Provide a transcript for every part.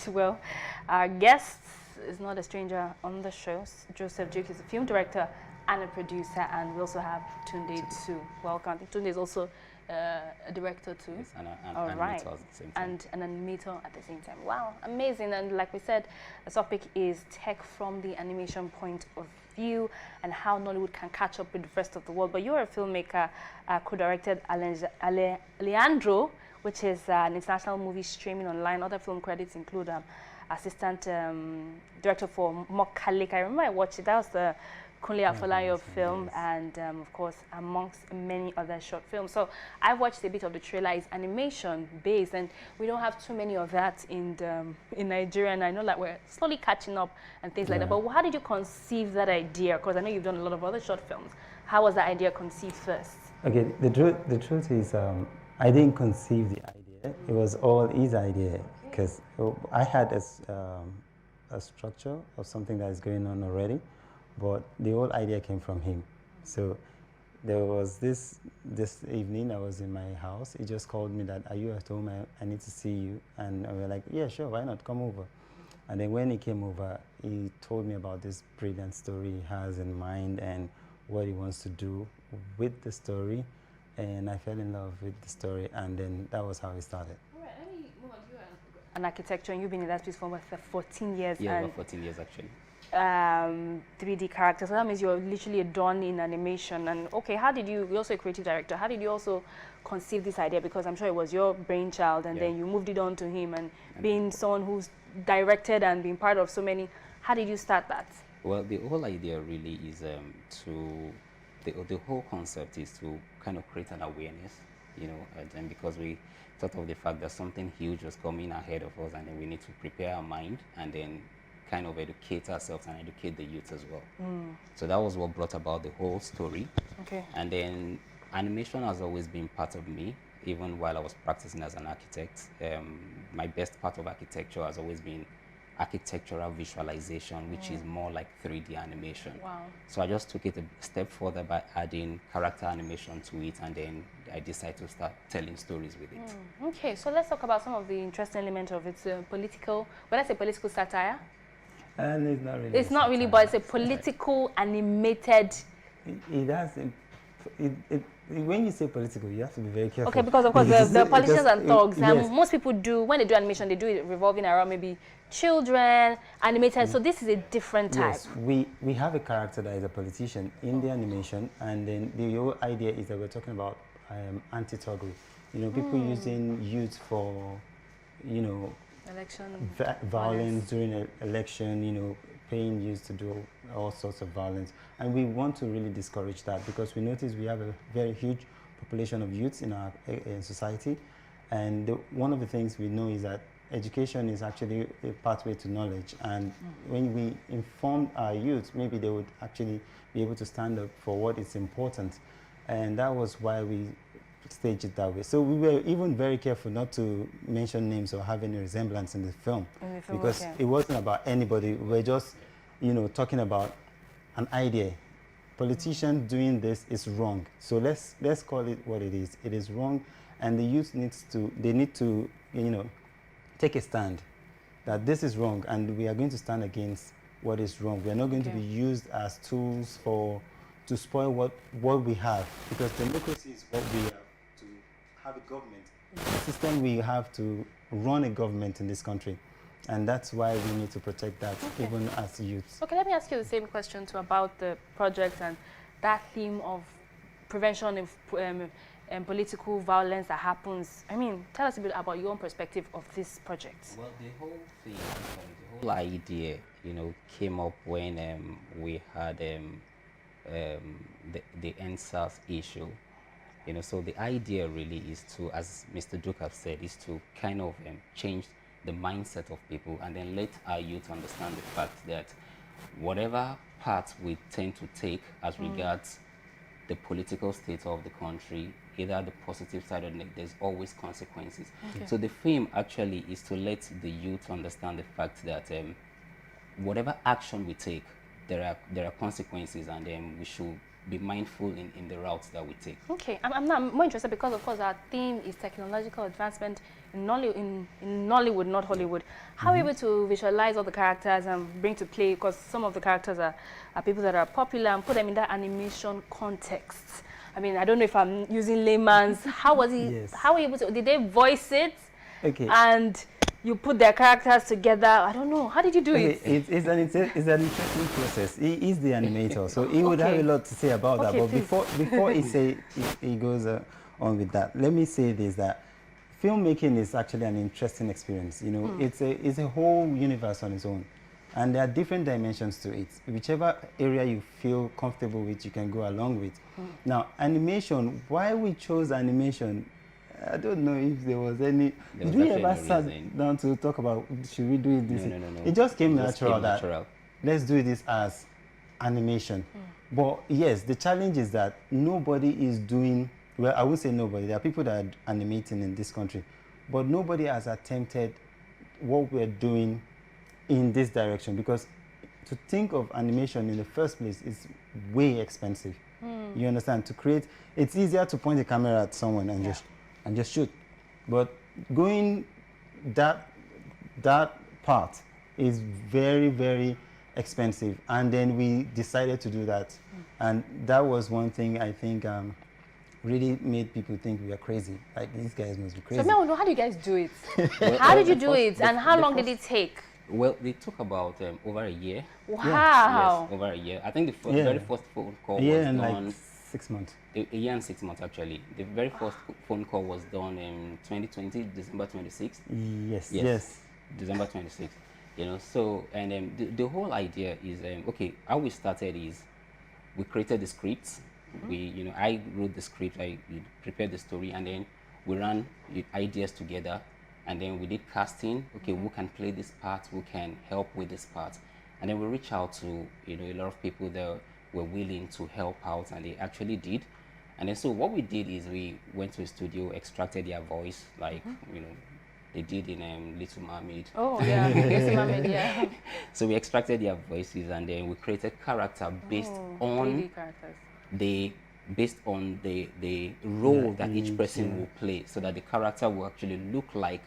Well, our guest is not a stranger on the show. Joseph Duke is a film director and a producer, and we also have Tunde too. Welcome. Tunde is also a director too. Yes, and All animator right. at the same time. And an animator at the same time. Wow, amazing. And like we said, the topic is tech from the animation point of view and how Nollywood can catch up with the rest of the world. But you're a filmmaker, co-directed Leandro, which is an international movie streaming online. Other film credits include assistant director for Mokalek. I remember I watched it. That was the Kunle Afolayo film, yes. And of course, amongst many other short films. So I watched a bit of the trailer. It's animation based, and we don't have too many of that in Nigeria. And I know that we're slowly catching up and things like that. But how did you conceive that idea? Because I know you've done a lot of other short films. How was that idea conceived first? Okay, the truth is, I didn't conceive the idea. It was all his idea, because I had a structure of something that is going on already. But the whole idea came from him. So there was this evening, I was in my house. He just called me that, are you at home? I need to see you. And we were like, yeah, sure, why not? Come over. And then when he came over, he told me about this brilliant story he has in mind and what he wants to do with the story. And I fell in love with the story, and then that was how it started. All right, let me move on to you. An architecture, and you've been in that space for about 14 years. Yeah, about 14 years actually. 3D characters, so that means you're literally a dawn in animation. And okay, how did you're also a creative director, how did you also conceive this idea? Because I'm sure it was your brainchild, and then you moved it on to him, and being someone who's directed and been part of so many, how did you start that? Well, the whole idea really is the whole concept is to kind of create an awareness, you know, and because we thought of the fact that something huge was coming ahead of us, and then we need to prepare our mind and then kind of educate ourselves and educate the youth as well. So that was what brought about the whole story. Okay. And then animation has always been part of me, even while I was practicing as an architect. My best part of architecture has always been architectural visualization, which is more like 3D animation. Wow. So I just took it a step further by adding character animation to it, and then I decided to start telling stories with it. Okay, so let's talk about some of the interesting elements of its political, when I say political satire, and it's not really. It's not really, but it's a political animated. It has. When you say political, you have to be very careful. Okay, because of course the politicians and thugs. Yes. Most people do, when they do animation, they do it revolving around maybe children, animated. So this is a different type. Yes, we have a character that is a politician in the animation, and then the whole idea is that we're talking about anti-thuggery. You know, people using youth for, you know, violence during an election, you know, paying youth to do all sorts of violence. And we want to really discourage that, because we notice we have a very huge population of youths in our society. And one of the things we know is that education is actually a pathway to knowledge. And when we inform our youth, maybe they would actually be able to stand up for what is important. And that was why we stage it that way. So we were even very careful not to mention names or have any resemblance in the film, because it wasn't about anybody. We were just, you know, talking about an idea. Politicians doing this is wrong. So let's call it what it is. It is wrong, and the youth need to, you know, take a stand that this is wrong, and we are going to stand against what is wrong. We are not going to be used as tools to spoil what we have, because democracy is what we have. Have a government, the system we have to run a government in this country, and that's why we need to protect that, even as youths. Okay, let me ask you the same question too about the project and that theme of prevention of political violence that happens. I mean, tell us a bit about your own perspective of this project. Well, the whole thing, the whole idea, you know, came up when we had the NSAS issue. You know, so the idea really is to, as Mr. Duke has said, is to kind of change the mindset of people, and then let our youth understand the fact that whatever path we tend to take as regards the political state of the country, either the positive side or negative, there's always consequences. So the film actually is to let the youth understand the fact that whatever action we take, there are consequences, and we should be mindful in the routes that we take. Okay, I'm not more interested because, of course, our theme is technological advancement in Nollywood, not Hollywood. How are you able to visualize all the characters and bring to play? Because some of the characters are people that are popular, and put them in that animation context. I mean, I don't know if I'm using layman's. How was he? Yes. How were you able to? Did they voice it? Okay. And you put their characters together. I don't know. How did you do it? It's an interesting process. He is the animator, so he would have a lot to say about that. But before he goes on with that, let me say this: that filmmaking is actually an interesting experience. You know, it's a whole universe on its own, and there are different dimensions to it. Whichever area you feel comfortable with, you can go along with. Now, animation. Why we chose animation? I don't know if there was any. Did we ever sit down to talk about should we do it this? No. It just came natural. Natural. Let's do this as animation. But yes, the challenge is that nobody is doing. Well, I would say nobody. There are people that are animating in this country, but nobody has attempted what we're doing in this direction, because to think of animation in the first place is way expensive. You understand? To create, it's easier to point a camera at someone and just shoot, but going that part is very, very expensive, and then we decided to do that, and that was one thing I think really made people think we were crazy. Like, these guys must be crazy. So, Mel, how do you guys do it? How did you do it, and how long did it take? Well, they took about over a year. Wow. Yes, over a year. I think the very first phone call was and done. like 6 months. A year and 6 months, actually. The very first phone call was done in 2020, December 26th. Yes. December 26th. You know, so, and the whole idea is, okay, how we started is we created the scripts. I wrote the script, I prepared the story, and then we ran ideas together, and then we did casting. Okay, who can play this part, who can help with this part, and then we reached out to a lot of people that were willing to help out, and they actually did. And then so what we did is we went to a studio, extracted their voice, like they did in Little Mermaid. Oh yeah, Little Mermaid, yeah. So we extracted their voices, and then we created character based on the role that each person will play, so that the character will actually look like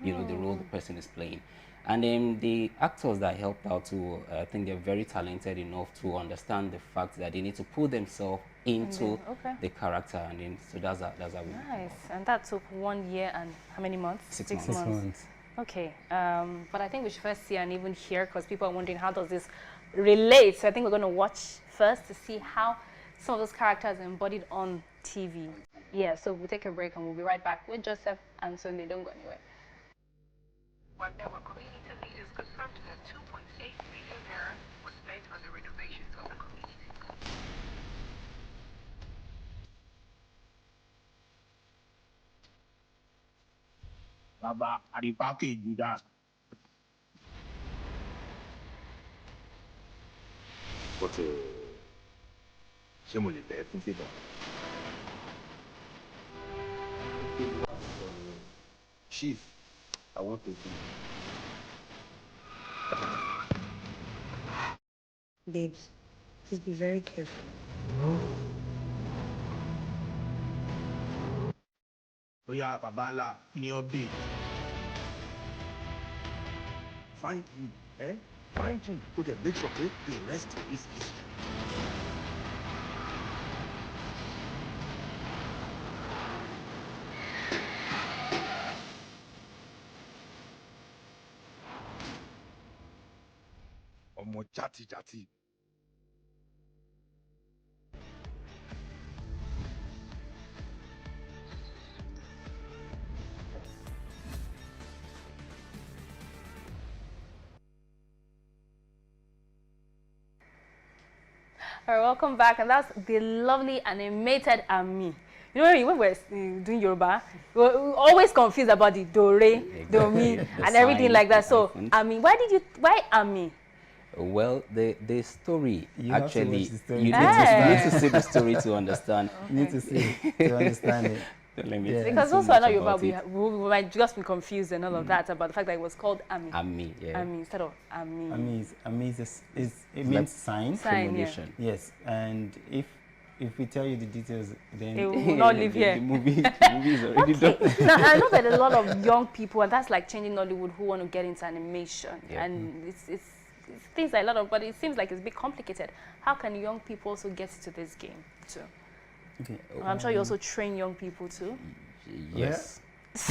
the role the person is playing. And then the actors that helped out too, I think they're very talented enough to understand the fact that they need to put themselves into the character, and then so that's how we. Nice. And that took 1 year and how many months? 6 6 months. Okay. But I think we should first see and even hear, because people are wondering how does this relate. So I think we're going to watch first to see how some of those characters are embodied on TV. Yeah. So we'll take a break and we'll be right back with Joseph and Sunday. Don't go anywhere. One network community leaders confirmed that 2.8 million naira was spent on the renovations of the community. Baba, I the package you that. But ṣé mo lè bẹ̀ẹ́ fún favour? Chief, I want to do. Babes, please be very careful. Oya, Babala, ní update. Find him, Find him. Go there, make sure the rest is history. Ọmọ jati. All right, welcome back, and that's the lovely animated Ami. You know, when we're doing Yoruba, we're always confused about the do, re, do, mi, and everything like that. So, Ami, why Ami? Well, the story actually, you need to see the story to understand. You need to see to understand it. Because also I know Yoruba, we might just be confused and all of that about the fact that it was called Ami. Ami, yeah. Ami instead of Ami. Ami it means sign. Sign, yeah. Yes, and if if we tell you the details, then It will not live here. The movie is already done. Now, I know that a lot of young people, and that's like changing Nollywood, who want to get into animation. Yeah. And it's things like a lot of, but it seems like it's a bit complicated. How can young people also get into this game too? okay. I'm sure you also train young people too. Yes.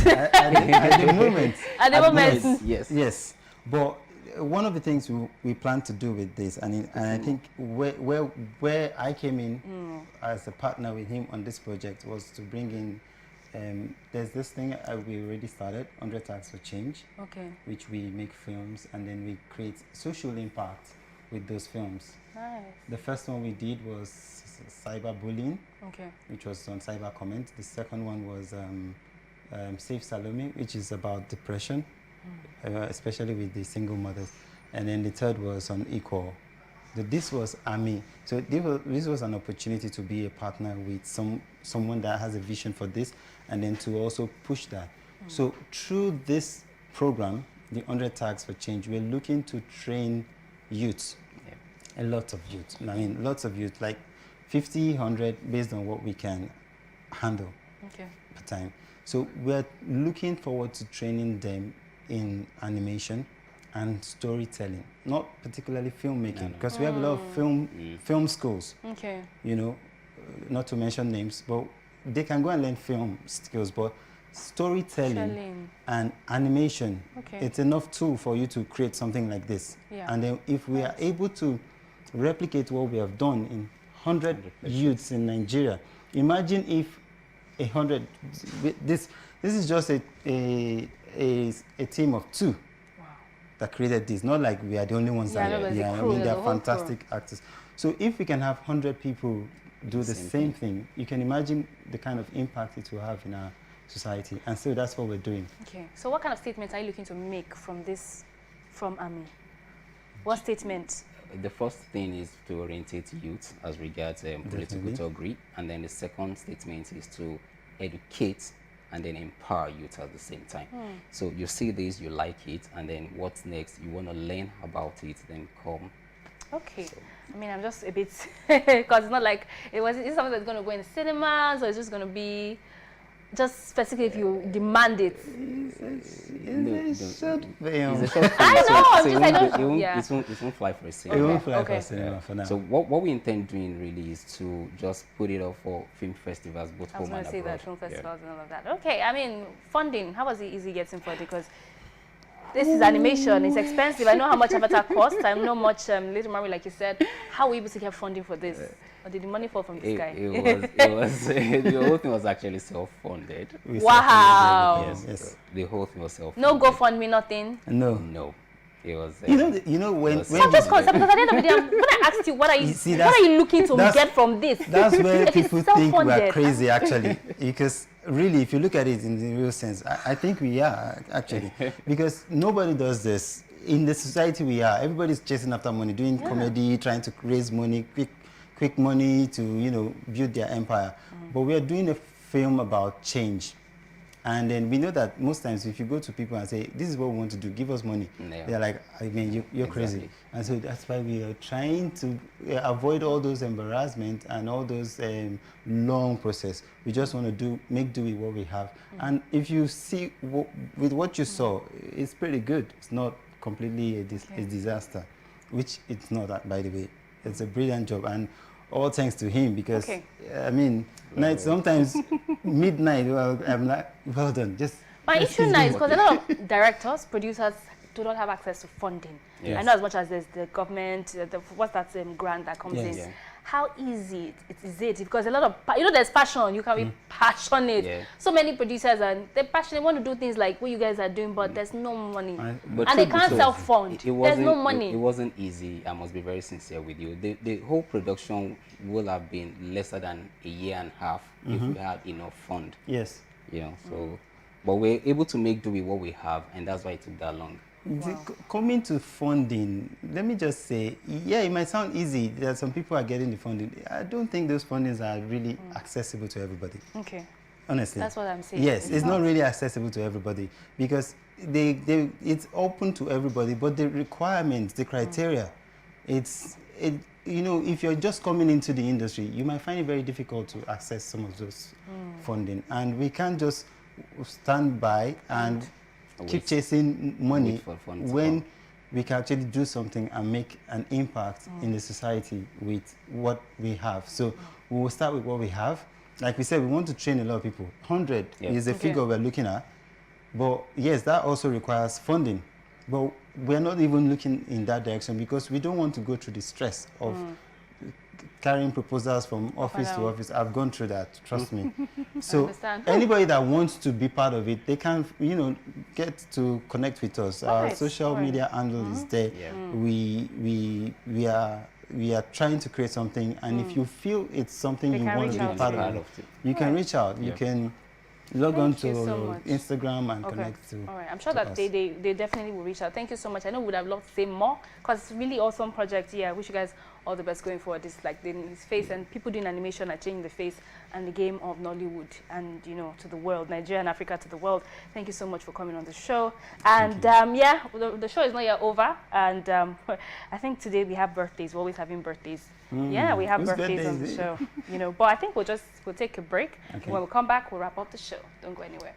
At the moment, At the moment, Yes. But one of the things we plan to do with this, and I think where I came in as a partner with him on this project was to bring in, there's this thing we already started, 100 Tags for Change, okay, which we make films and then we create social impact with those films. nice, The first one we did was cyberbullying, okay, which was on cyber comment. The second one was Save Salome, which is about depression, especially with the single mothers. And then the third was on equal. This was Army. So this was an opportunity to be a partner with someone that has a vision for this, and then to also push that. So through this program, the 100 Tags for Change, we're looking to train youths, a lot of youth. I mean, lots of youth, like 50, 100, based on what we can handle okay, per time. So we're looking forward to training them in animation and storytelling, not particularly filmmaking, because we have a lot of film schools, okay, you know, not to mention names, but they can go and learn film skills, but storytelling Telling. and animation, Okay. it's enough tool for you to create something like this. Yeah. And then if we are able to replicate what we have done in 100 youths in Nigeria, imagine if 100, this is just a team of 2 that created this, not like we are the only ones Yeah, that no, there's a I crew, mean, there's they're a whole fantastic actors. So if we can have 100 people do the same thing, you can imagine the kind of impact it will have in our society. And so that's what we're doing. okay. So what kind of statements are you looking to make from Army? What statement? The first thing is to orientate youth as regards political thuggery, and then the second statement is to educate and then empower youth at the same time. So you see this, you like it, and then what's next? You want to learn about it, then come. Okay. I mean, I'm just a bit, because it's not like, it's something that's going to go in the cinemas, or it's just going to be just specifically if you demand it. It's a short film. I know, I'm just, I don't, yeah. It won't fly for a It second. won't fly Okay. for cinema for now. So what we intend doing really is to just put it up for film festivals, both I was home going and to say abroad. that, film festivals and all of that. Okay, I mean, funding, how was it easy getting for it? Because this is animation, it's expensive. I know how much Avatar costs. I know much Little Mary, like you said. How were you able to get funding for this? Or did the money fall from the sky? It was the whole thing was actually self-funded. We Wow. self-funded everything. Yes. The whole thing was self-funded. No GoFundMe, nothing. No. No. It was. You know when was- So I'm just concerned because at the end of the day, when I asked you, what are you see, looking to that's- get from this? That's where If it's people think we are self-funded. crazy, actually. Because really, if you look at it in the real sense, I think we are, actually. Because nobody does this. In the society we are, everybody's chasing after money, doing comedy, trying to raise money, quick money to, you know, build their empire. But we are doing a film about change. And then we know that most times if you go to people and say, this is what we want to do, give us money, Yeah. they're like, I mean, you're crazy. And so that's why we are trying to avoid all those embarrassment and all those long process. We just want to make do with what we have. And if you see, with what you saw, it's pretty good. It's not completely a disaster, which it's not, by the way. It's a brilliant job. And all thanks to him, because I mean, night sometimes midnight. Well, I'm like, well done. Just My issue now is because a lot of directors, producers do not have access to funding. Yes. I know as much as there's the government, what's that grant that comes Yes. in. Yeah. How easy is it? Because a lot of, there's passion. You can be passionate. Yeah. So many producers and they're passionate, want to do things like what you guys are doing, but there's no money. But And they truth be can't told, self-fund. There's wasn't- no money. It wasn't easy. I must be very sincere with you. The whole production will have been lesser than a year and a half if we had enough fund. yes. You know, so, but we're able to make do with what we have, and that's why it took that long. Coming to funding, let me just say, yeah, it might sound easy that some people are getting the funding. I don't think those fundings are really accessible to everybody. Okay. Honestly. That's what I'm saying. Yes, it's not really accessible to everybody because it's open to everybody, but the requirements, the criteria, you know, if you're just coming into the industry, you might find it very difficult to access some of those funding. And we can't just stand by and keep chasing money when we can actually do something and make an impact in the society with what we have. So we will start with what we have. Like we said, we want to train a lot of people. 100 is the figure we're looking at. But yes, that also requires funding. But we're not even looking in that direction because we don't want to go through the stress of carrying proposals from office to office. I've gone through that, trust me. So anybody that wants to be part of it, they can, you know, get to connect with us. Our social media handle is there. We are trying to create something, and if you feel it's something you want to be part of, you can reach out. You can log on to Instagram and connect to. All right, I'm sure that they definitely will reach out. Thank you so much. I know we would have loved to say more because it's really awesome project. Yeah, I wish you guys all the best going forward. It's like his face, and people doing animation are changing the face and the game of Nollywood and, you know, to the world, Nigeria and Africa to the world. Thank you so much for coming on the show. And yeah, the show is not yet over. And I think today we have birthdays. We're always having birthdays. Yeah, we have birthdays on the show. You know, but I think we'll take a break. When we come back, we'll wrap up the show. Don't go anywhere.